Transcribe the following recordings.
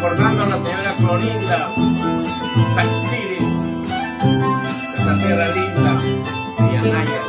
recordando a la señora Clorinda Saxiri, de esa tierra linda y Anaya.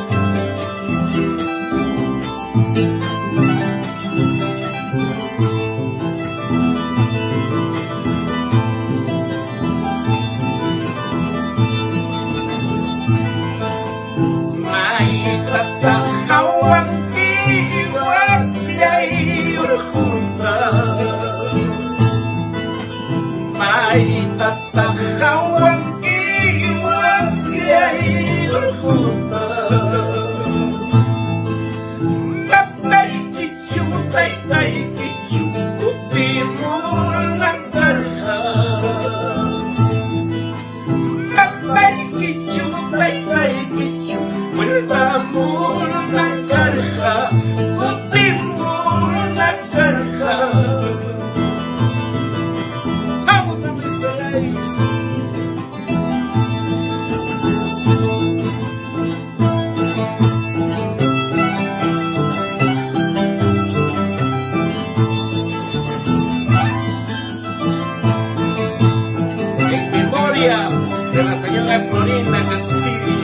De la señora Clorinda Saxiri,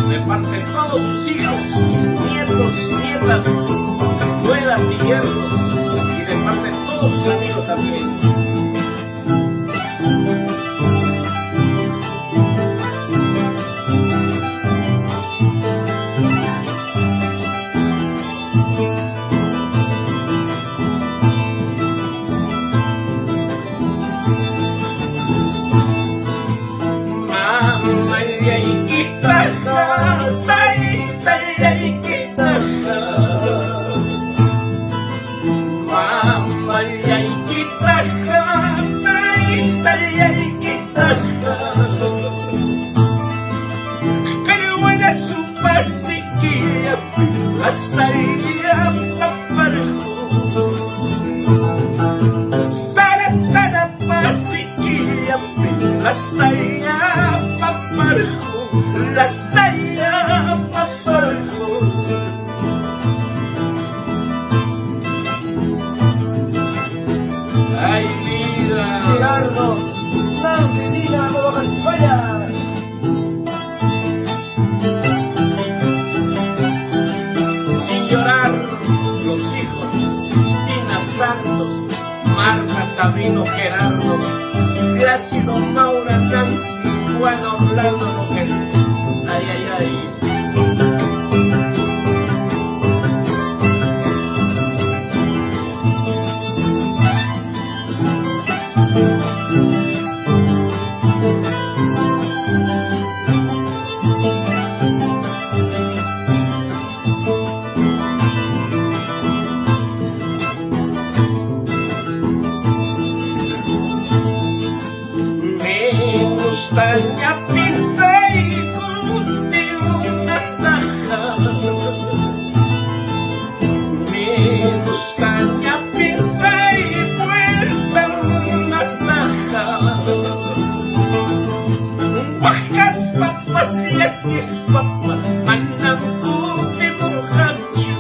de parte de todos sus hijos, nietos, nietas, nueras y yernos, y de parte de todos sus amigos también. Hasta ya paparjo, sana pasiquilla, hasta ya paparjo, hasta ya paparjo. Ay vida, Gerardo, no se diga, no bajas para. Llorar los hijos, Cristina Santos, Marta, Sabino, Gerardo, Plácido, Maura, Nancy, Juan, Orlando, mujer. Ay, ay, ay. Tanya pinsay kunti una taja, menos tanya pinsay vuelta una taja. Wakas papas yakis papa manang kunti muhachu.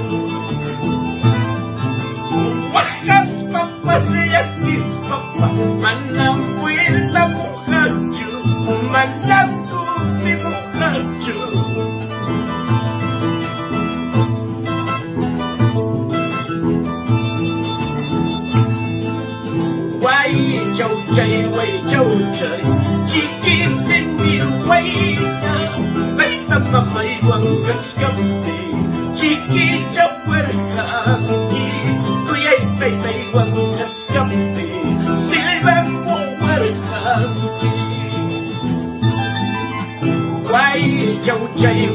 Wakas papas yakis papa manang vuelta muhachu. Mandato mi muchacho. Guay châu chay, guay châu chay, chiqui sin mil guay ya. Ay tamamay wang kaskamti, chiqui châu puerca, tuyay tay wang kaskamti, silbang mo puerca. Quay châu chay,